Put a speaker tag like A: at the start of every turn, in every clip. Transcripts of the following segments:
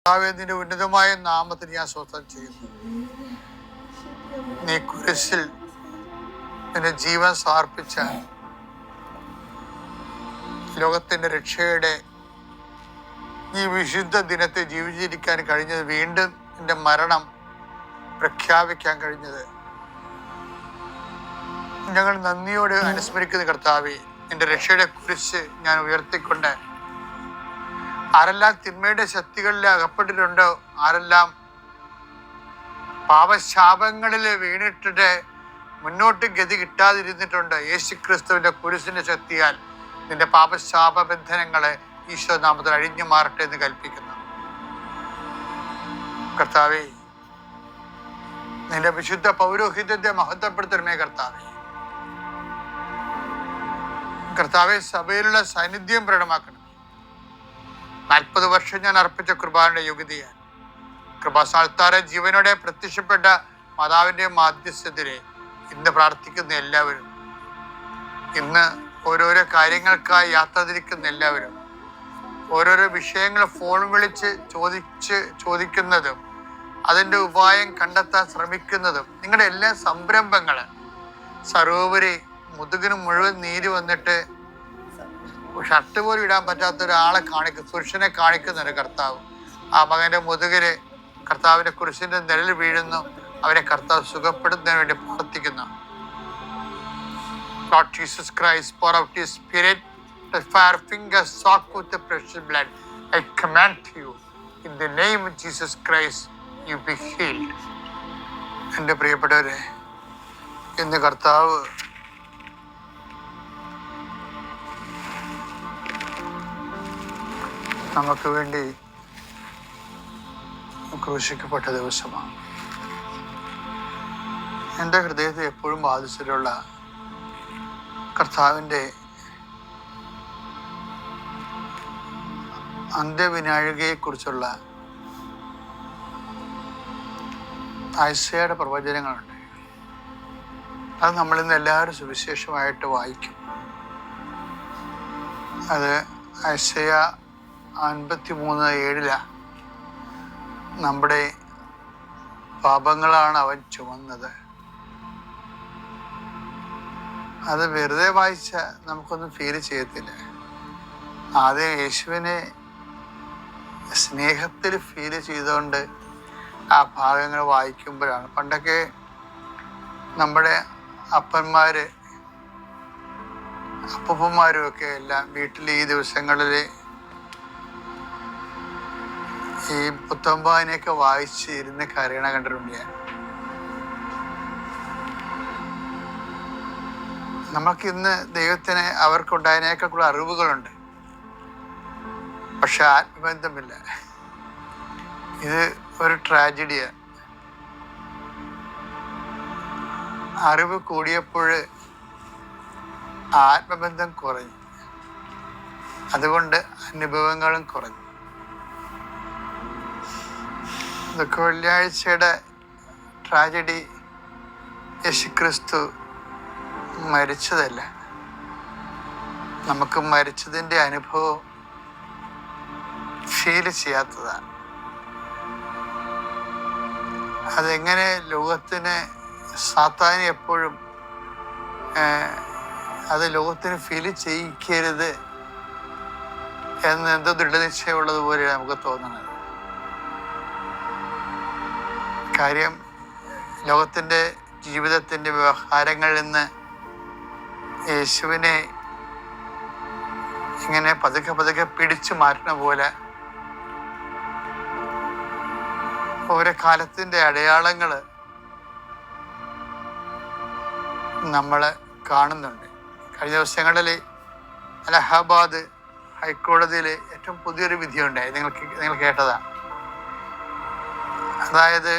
A: നിന്റെ ഉന്നതമായ നാമത്തിന് ഞാൻ സ്വസ്ഥം ചെയ്യുന്നു. നീ കുരിശിൽ നിന്റെ ജീവൻ സമർപ്പിച്ച ലോകത്തിന്റെ രക്ഷയുടെ ഈ വിശുദ്ധ ദിനത്തെ ജീവിച്ചിരിക്കാൻ കഴിഞ്ഞത്, വീണ്ടും നിന്റെ മരണം പ്രഖ്യാപിക്കാൻ കഴിഞ്ഞത് ഞങ്ങൾ നന്ദിയോട് അനുസ്മരിക്കുന്ന കർത്താവേ. നിന്റെ രക്ഷയുടെ കുരിശ് ഞാൻ ഉയർത്തിക്കൊണ്ട് ആരെല്ലാം തിന്മയുടെ ശക്തികളിൽ അകപ്പെട്ടിട്ടുണ്ടോ, ആരെല്ലാം പാപശാപങ്ങളിൽ വീണിട്ടിട്ട് മുന്നോട്ട് ഗതി കിട്ടാതിരുന്നിട്ടുണ്ട്, യേശുക്രിസ്തുവിന്റെ കുരിശിന്റെ ശക്തിയാൽ നിന്റെ പാപശാപ ബന്ധനങ്ങളെ ഈശോ നാമത്തിൽ അഴിഞ്ഞു മാറട്ടെ എന്ന് കൽപ്പിക്കുന്നു. കർത്താവേ, നിന്റെ വിശുദ്ധ പൗരോഹിത്യത്തെ മഹത്വപ്പെടുത്തണമേ കർത്താവെ. സഭയിലുള്ള സാന്നിധ്യം പ്രകടമാക്കണം. 40 വർഷം ഞാൻ അർപ്പിച്ച കൃപാന്റെ യോഗ്യതയാണ്. കൃപാസ്ഥാനത്താറെ ജീവനോടെ പ്രത്യക്ഷപ്പെട്ട മാതാവിന്റെ മാധ്യസ്ഥത്തിലെ ഇന്ന് പ്രാർത്ഥിക്കുന്ന എല്ലാവരും, ഇന്ന് ഓരോരോ കാര്യങ്ങൾക്കായി യാത്ര തിരിക്കുന്ന എല്ലാവരും, ഓരോരോ വിഷയങ്ങൾ ഫോൺ വിളിച്ച് ചോദിക്കുന്നതും അതിൻ്റെ ഉപായം കണ്ടെത്താൻ ശ്രമിക്കുന്നതും, നിങ്ങളുടെ എല്ലാ സംരംഭങ്ങള് സർവോപരി മുതുകിന് മുഴുവൻ നീര് വന്നിട്ട് ഷർട്ട് പോലും ഇടാൻ പറ്റാത്ത ഒരാളെ പുരുഷനെ കാണിക്കുന്ന ഒരു കർത്താവ്, ആ മകന്റെ മുതുകില് കർത്താവിന്റെ കുരിശിന്റെ നിഴൽ വീഴുന്നു. അവരെ കർത്താവ് സുഖപ്പെടുന്നതിന് വേണ്ടി പ്രാർത്ഥിക്കുന്നു. Lord Jesus Christ, pour out His Spirit, the fire fingers soaked with the precious blood. I command you, in the name of Jesus Christ, you be healed. എൻ്റെ പ്രിയപ്പെട്ടവരെ, ഇന്ന് കർത്താവ് നമുക്ക് വേണ്ടി ക്രൂശിക്കപ്പെട്ട ദിവസമാണ്. എൻ്റെ ഹൃദയത്തെ എപ്പോഴും ബാധിച്ചിട്ടുള്ള കർത്താവിൻ്റെ അന്ത്യവിനാഴികയെക്കുറിച്ചുള്ള ഐസയുടെ പ്രവചനങ്ങളുണ്ട്. അത് നമ്മളിന്ന് എല്ലാവരും സുവിശേഷമായിട്ട് വായിക്കും. അത് ഐസയ 53:7 നമ്മുടെ പാപങ്ങളാണ് അവൻ ചുമന്നത്. അത് വെറുതെ വായിച്ച നമുക്കൊന്നും ഫീൽ ചെയ്യത്തില്ല. ആദ്യം യേശുവിനെ സ്നേഹത്തിൽ ഫീൽ ചെയ്തുകൊണ്ട് ആ ഭാഗങ്ങൾ വായിക്കുമ്പോഴാണ്. പണ്ടൊക്കെ നമ്മുടെ അപ്പൂപ്പന്മാരും ഒക്കെ എല്ലാം വീട്ടിൽ ഈ ദിവസങ്ങളിൽ ഈ പുത്തമ്പാനെയൊക്കെ വായിച്ച് ഇരുന്ന് കരയണ കണ്ടിട്ടുണ്ട് ഞാൻ. നമുക്കിന്ന് ദൈവത്തിന് അവർക്കുണ്ടായതിനേക്കുള്ള അറിവുകളുണ്ട്, പക്ഷെ ആത്മബന്ധമില്ല. ഇത് ഒരു ട്രാജഡിയാണ്. അറിവ് കൂടിയപ്പോൾ ആത്മബന്ധം കുറഞ്ഞു, അതുകൊണ്ട് അനുഭവങ്ങളും കുറഞ്ഞു. ഇതൊക്കെ വെള്ളിയാഴ്ചയുടെ ട്രാജഡി. യേശുക്രിസ്തു മരിച്ചതല്ല, നമുക്ക് മരിച്ചതിൻ്റെ അനുഭവം ഫീൽ ചെയ്യാത്തതാണ്. അതെങ്ങനെ ലോകത്തിന്, സാത്താന് എപ്പോഴും അത് ലോകത്തിന് ഫീൽ ചെയ്യിക്കരുത് എന്ന് എന്തോ ദൃഢനിശ്ചയമുള്ളതുപോലെ നമുക്ക് തോന്നുന്നത്. കാര്യം, ലോകത്തിൻ്റെ ജീവിതത്തിൻ്റെ വ്യവഹാരങ്ങളിൽ നിന്ന് യേശുവിനെ ഇങ്ങനെ പതുക്കെ പിടിച്ചു മാറ്റുന്ന പോലെ ഓരോ കാലത്തിൻ്റെ അടയാളങ്ങൾ നമ്മൾ കാണുന്നുണ്ട്. കഴിഞ്ഞ ദിവസങ്ങളിൽ അലഹബാദ് ഹൈക്കോടതിയിൽ ഏറ്റവും പുതിയൊരു വിധിയുണ്ടായി. നിങ്ങൾ കേട്ടതാണ്. അതായത്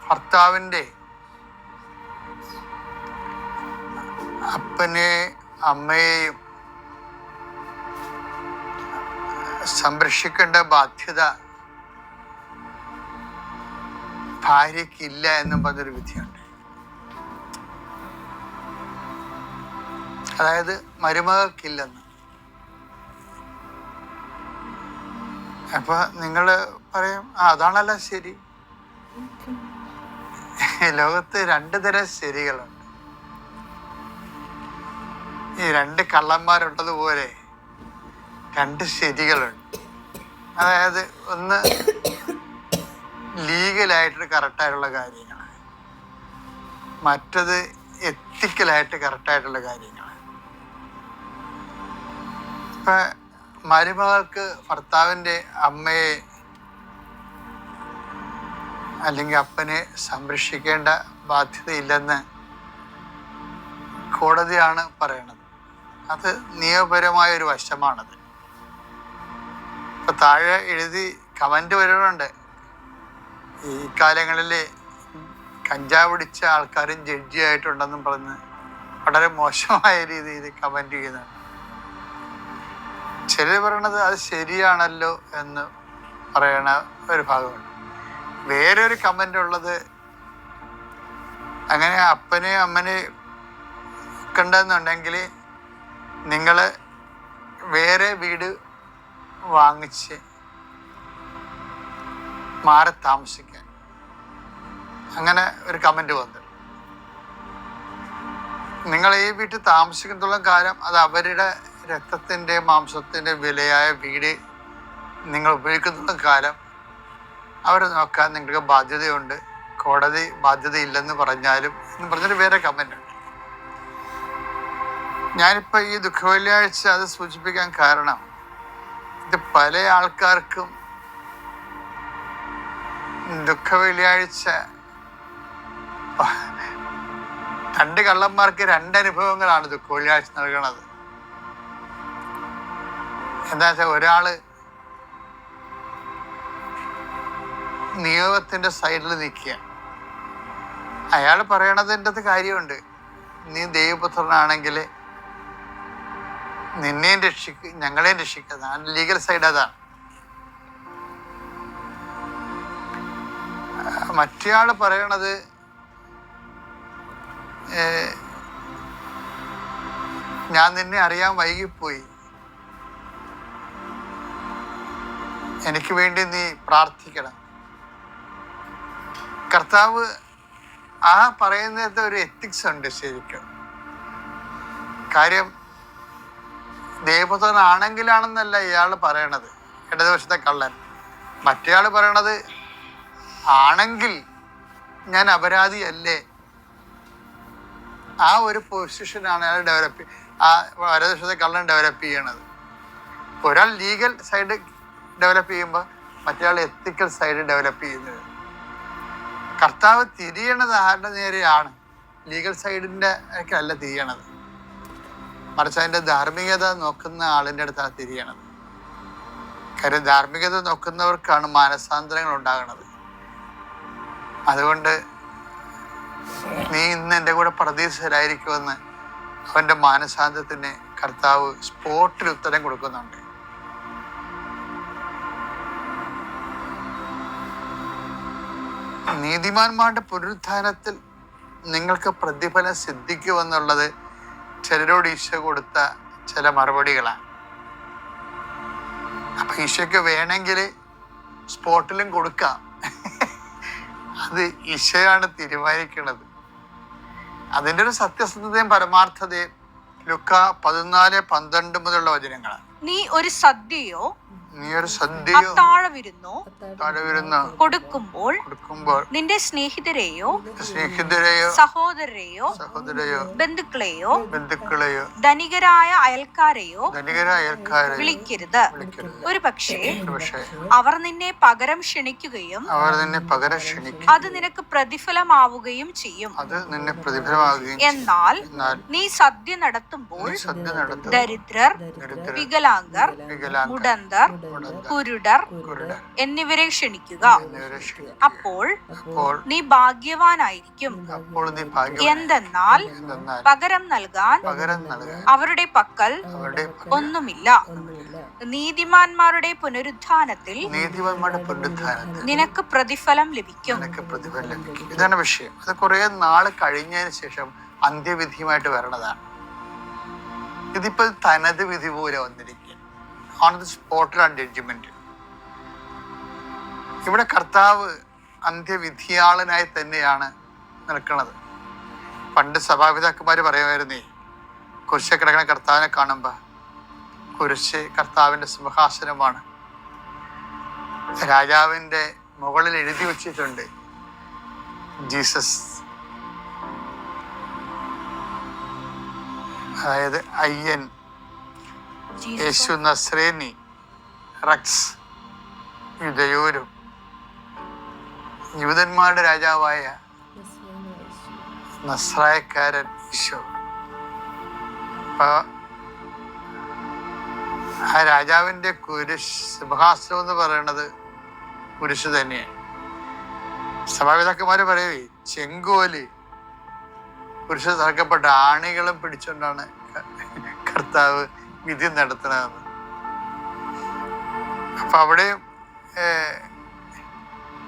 A: ഭർത്താവിൻ്റെ അപ്പനെയും അമ്മയെയും സംരക്ഷിക്കേണ്ട ബാധ്യത ഭാര്യയ്ക്കില്ല എന്നും പറഞ്ഞൊരു വിധിയുണ്ട്. അതായത് മരുമകൾക്കില്ലെന്ന്. അപ്പൊ നിങ്ങൾ പറയും അതാണല്ലോ ശരി. ലോകത്ത് 2 തരം ശരികളുണ്ട്. ഈ 2 കള്ളന്മാരുള്ളതുപോലെ 2 ശരികളുണ്ട്. അതായത് ഒന്ന് ലീഗലായിട്ട് കറക്റ്റായിട്ടുള്ള കാര്യങ്ങൾ, മറ്റത് എത്തിക്കലായിട്ട് കറക്റ്റായിട്ടുള്ള കാര്യങ്ങൾ. ഇപ്പൊ മരുമകൾക്ക് ഭർത്താവിൻ്റെ അമ്മയെ അല്ലെങ്കിൽ അപ്പനെ സംരക്ഷിക്കേണ്ട ബാധ്യതയില്ലെന്ന് കോടതിയാണ് പറയണത്. അത് നിയമപരമായൊരു വശമാണത്. ഇപ്പൊ താഴെ എഴുതി കമന്റ് വരുന്നുണ്ട്, ഈ കാലങ്ങളിൽ കഞ്ചാവ് പിടിച്ച ആൾക്കാരും ജഡ്ജിയായിട്ടുണ്ടെന്നും പറഞ്ഞ് വളരെ മോശമായ രീതിയിൽ കമന്റ് ചെയ്യുന്നുണ്ട്. ചിലർ പറയണത് അത് ശരിയാണല്ലോ എന്ന് പറയണ ഒരു ഭാഗമുണ്ട്. വേറൊരു കമന്റ് ഉള്ളത്, അങ്ങനെ അപ്പനെ അമ്മനെ കണ്ടെന്നുണ്ടെങ്കിൽ നിങ്ങൾ വേറെ വീട് വാങ്ങിച്ച് മാറി താമസിക്കാൻ, അങ്ങനെ ഒരു കമന്റ് വന്നു. നിങ്ങൾ ഈ വീട്ടിൽ താമസിക്കുന്നിടത്തോളം കാലം അത് അവരുടെ രക്തത്തിൻ്റെ മാംസത്തിൻ്റെ വിലയായ വീട് നിങ്ങൾ ഉപയോഗിക്കുന്നിടത്തോളം കാലം അവരെ നോക്കാൻ നിങ്ങൾക്ക് ബാധ്യതയുണ്ട്. കോടതി ബാധ്യതയില്ലെന്ന് പറഞ്ഞാലും എന്ന് പറഞ്ഞൊരു വേറെ കമന്റ് ഉണ്ട്. ഞാനിപ്പോൾ ഈ ദുഃഖവെള്ളിയാഴ്ച അത് സൂചിപ്പിക്കാൻ കാരണം, ഇത് പല ആൾക്കാർക്കും ദുഃഖവെള്ളിയാഴ്ച 2 കള്ളന്മാർക്ക് 2 അനുഭവങ്ങളാണ് ദുഃഖവെള്ളിയാഴ്ച നൽകണത്. എന്താ വെച്ചാൽ ഒരാള് നിയോഗത്തിന്റെ സൈഡിൽ നിൽക്കുക, അയാൾ പറയണതിൻ്റെ അത് കാര്യമുണ്ട്. നീ ദൈവപുത്രനാണെങ്കിൽ നിന്നെയും ഞങ്ങളെയും രക്ഷിക്കുക. ലീഗൽ സൈഡ് അതാണ്. മറ്റേയാള് പറയണത് ഞാൻ നിന്നെ അറിയാൻ വൈകിപ്പോയി, എനിക്ക് വേണ്ടി നീ പ്രാർത്ഥിക്കണം. കർത്താവ് ആ പറയുന്നത് ഒരു എത്തിക്സ് ഉണ്ട് ശരിക്കും. കാര്യം ദൈവപുത്രനാണെങ്കിലാണെന്നല്ല ഇയാൾ പറയണത്, ഇടതുവശത്തെ കള്ളൻ. മറ്റേയാൾ പറയണത് ആണെങ്കിൽ ഞാൻ അപരാധിയല്ലേ, ആ ഒരു പൊസിഷനാണ് അയാൾ ആ വലതുവശത്തെ കള്ളൻ ഡെവലപ്പ് ചെയ്യണത്. ഒരാൾ ലീഗൽ സൈഡ് ഡെവലപ്പ് ചെയ്യുമ്പോൾ മറ്റേയാൾ എത്തിക്കൽ സൈഡ് ഡെവലപ്പ് ചെയ്യുന്നത്. കർത്താവ് തിരിയണത് ആരുടെ നേരെയാണ്? ലീഗൽ സൈഡിൻ്റെ ഒക്കെ അല്ല തിരിയണത്, മറിച്ച് അതിൻ്റെ ധാർമ്മികത നോക്കുന്ന ആളിൻ്റെ അടുത്താണ് തിരിയണത്. കാര്യം ധാർമ്മികത നോക്കുന്നവർക്കാണ് മാനസാന്തരങ്ങൾ ഉണ്ടാകണത്. അതുകൊണ്ട് നീ ഇന്ന് എൻ്റെ കൂടെ പ്രതീക്ഷയിലായിരിക്കുമെന്ന് അവൻ്റെ മാനസാന്തരത്തിന് കർത്താവ് സ്പോട്ടിൽ ഉത്തരം കൊടുക്കുന്നുണ്ട്. നീതിമാന്മാരുടെ പുനരുത്ഥാനത്തിൽ നിങ്ങൾക്ക് പ്രതിഫലം സിദ്ധിക്കുമെന്നുള്ളത് ചിലരോട് ഈശോ കൊടുത്ത ചില മറുപടികളാണ്. അപ്പൊ ഈശോയ്ക്ക് വേണമെങ്കിൽ സ്പോട്ടിലും കൊടുക്കാം. അത് ഈശോയാണ് തീരുമാനിക്കുന്നത്. അതിൻ്റെ ഒരു സത്യസന്ധതയും പരമാർത്ഥതയും ലുക്ക 14:12 മുതലുള്ള വചനങ്ങളാണ്.
B: നീ ഒരു സദ്യയോ
A: അത്താഴവിരുന്നോ
B: കൊടുക്കുമ്പോൾ നിന്റെ സ്നേഹിതരെയോ സഹോദരരെയോ ബന്ധുക്കളെയോ ധനികരായ അയൽക്കാരെയോ വിളിക്കരുത്. ഒരു പക്ഷേ അവർ നിന്നെ പകരം ക്ഷണിക്കുകയും അത് നിനക്ക് പ്രതിഫലമാവുകയും ചെയ്യും. എന്നാൽ നീ സദ്യ നടത്തുമ്പോൾ ദരിദ്രർ, വികലാംഗർ, മുടന്തർ, കുരുടർ എന്നിവരെ ക്ഷണിക്കുക. അപ്പോൾ നീ ഭാഗ്യവാനായിരിക്കും. എന്തെന്നാൽ പകരം നൽകാൻ അവരുടെ പക്കൽ ഒന്നുമില്ല. നീതിമാന്മാരുടെ പുനരുത്ഥാനത്തിൽ നിനക്ക് പ്രതിഫലം ലഭിക്കും.
A: ഇതാണ് വിഷയം. അത് കുറെ നാൾ കഴിഞ്ഞതിന് ശേഷം അന്ത്യവിധിയുമായിട്ട് വരണതാണ്. ഇതിപ്പോ തനത് വിധി പോലെ വന്നിരിക്കുക. ഓൺ ദി സ്പോട്ടിലാണ് ജഡ്ജ്മെന്റ്. ഇവിടെ കർത്താവ് അന്ത്യവിധിയാളനായി തന്നെയാണ് നിൽക്കുന്നത്. പണ്ട് സഭാപിതാക്കന്മാർ പറയുമായിരുന്നേ, കുരിശ് കിടക്കുന്ന കർത്താവിനെ കാണുമ്പോൾ കുരിശ് കർത്താവിൻ്റെ സിംഹാസനമാണ്. രാജാവിൻ്റെ മുകളിൽ എഴുതി വച്ചിട്ടുണ്ട് ജീസസ്, അതായത് അയ്യൻ, യേശു നസ്രേനി, റക്സ്, യുദയൂരും, യൂതന്മാരുടെ രാജാവായ നസ്രായക്കാരൻ ഈശോ. ആ രാജാവിൻ്റെ കുരിശ് സിംഹാസനം എന്ന് പറയുന്നത് കുരിശ് തന്നെയാണ്. സഭാപിതാക്കന്മാര് പറയേ, ചെങ്കോല് കുരിശ് തറക്കപ്പെട്ട ആണികളും പിടിച്ചുകൊണ്ടാണ് കർത്താവ് വിധി നടത്തുന്നതെന്ന്. അപ്പൊ അവിടെയും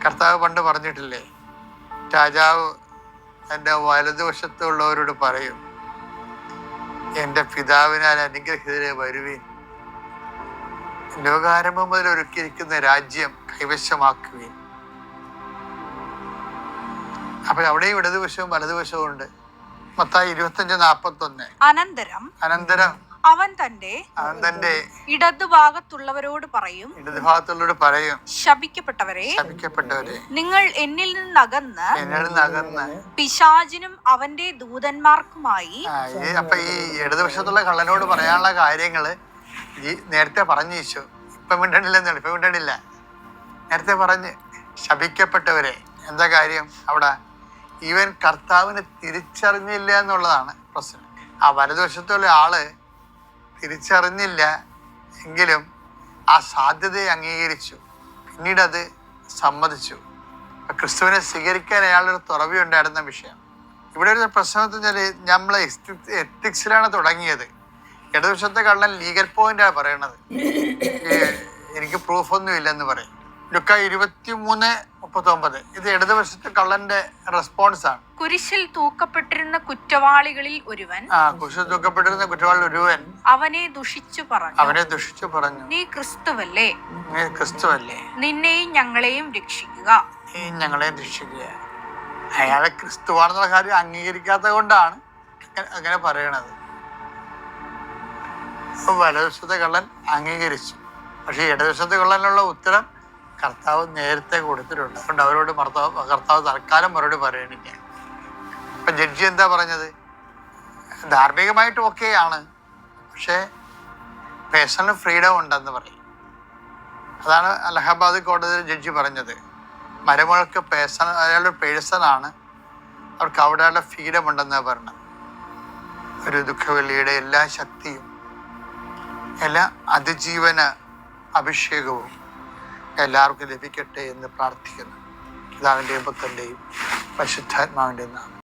A: കർത്താവ് പണ്ട് പറഞ്ഞിട്ടില്ലേ, രാജാവ് തൻ്റെ വലതുവശത്തുള്ളവരോട് പറയും, എൻ്റെ പിതാവിനാൽ അനുഗ്രഹിതരെ വരുവീൻ, ലോകാരംഭം മുതൽ ഒരുക്കിയിരിക്കുന്ന രാജ്യം കൈവശമാക്കുവീൻ. അപ്പൊ അവിടെയും ഇടതുവശവും വലതുവശവും ഉണ്ട്. മത്തായി 25:41. അനന്തരം
B: അവൻ തന്റെ ഇടതുഭാഗത്തുള്ളവരോട് പറയും, ശപിക്കപ്പെട്ടവരെ, നിങ്ങൾ എന്നിൽ നിന്നകന്ന് പിശാചിനും അവന്റെ ദൂതന്മാർക്കുമായി.
A: അപ്പൊ ഈ ഇടതുവശത്തുള്ള കള്ളനോട് പറയാനുള്ള കാര്യങ്ങള് നേരത്തെ പറഞ്ഞു ഈശോ. ഇപ്പൊ മിണ്ടണില്ല. നേരത്തെ പറഞ്ഞ് ശപിക്കപ്പെട്ടവരെ. എന്താ കാര്യം? അവിടെ ഇവൻ കർത്താവിനെ തിരിച്ചറിഞ്ഞില്ല എന്നുള്ളതാണ് പ്രശ്നം. ആ വലതുവശത്തുള്ള ആള് തിരിച്ചറിഞ്ഞില്ല എങ്കിലും ആ സാധ്യതയെ അംഗീകരിച്ചു, പിന്നീട് അത് സമ്മതിച്ചു. ക്രിസ്തുവിനെ സ്വീകരിക്കാൻ അയാളൊരു തുറവിയുണ്ടായിരുന്ന വിഷയം. ഇവിടെ ഒരു പ്രശ്നം എന്ന് വെച്ചാൽ നമ്മളെ എത്തിക്സിലാണ് തുടങ്ങിയത്. ഇടതുവശത്തെ കള്ളൻ ലീഗൽ പോയിന്റാണ് പറയണത്, എനിക്ക് പ്രൂഫൊന്നും ഇല്ലെന്ന് പറയും. ലുക്ക 23:39. ഇത് ഇടതുവശത്തെ കള്ളന്റെ റെസ്പോൺസ് ആണ്.
B: കുരിശിൽ തൂക്കപ്പെട്ടിരുന്ന കുറ്റവാളികളിൽ ഒരുവൻ അവനെ ദുഷിച്ചു പറഞ്ഞു, നീ ക്രിസ്തുവല്ലേ, നിന്നെയും ഞങ്ങളെയും രക്ഷിക്കുക.
A: അയാളെ ക്രിസ്തുവാണെന്നുള്ള കാര്യം അംഗീകരിക്കാത്തത് കൊണ്ടാണ് അങ്ങനെ പറയണത്. വലതുവശത്തെ കള്ളൻ അംഗീകരിച്ചു, പക്ഷെ ഇടതുവശത്തെ കള്ളനുള്ള ഉത്തരം കർത്താവ് നേരത്തെ കൊടുത്തിട്ടുണ്ട്. അതുകൊണ്ട് അവരോട് കർത്താവ് തൽക്കാലം മറുപടി പറയണില്ല. ഇപ്പൊ ജഡ്ജി എന്താ പറഞ്ഞത്? ധാർമ്മികമായിട്ട് ഓക്കെയാണ്, പക്ഷേ പേഴ്സണൽ ഫ്രീഡം ഉണ്ടെന്ന് പറയും. അതാണ് അലഹബാദ് കോടതിയിൽ ജഡ്ജി പറഞ്ഞത്. മരുമകൾക്ക് അയാളുടെ പേഴ്സണാണ്, അവർക്ക് അവിടെയുള്ള ഫ്രീഡം ഉണ്ടെന്നാണ് പറഞ്ഞത്. ഒരു ദുഃഖവെള്ളിയുടെ എല്ലാ ശക്തിയും എല്ലാ അതിജീവന അഭിഷേകവും എല്ലാവർക്കും ലഭിക്കട്ടെ എന്ന് പ്രാർത്ഥിക്കുന്നു. പിതാവിൻ്റെയും പുത്രൻ്റെയും പരിശുദ്ധാത്മാവിൻ്റെയും നാമം.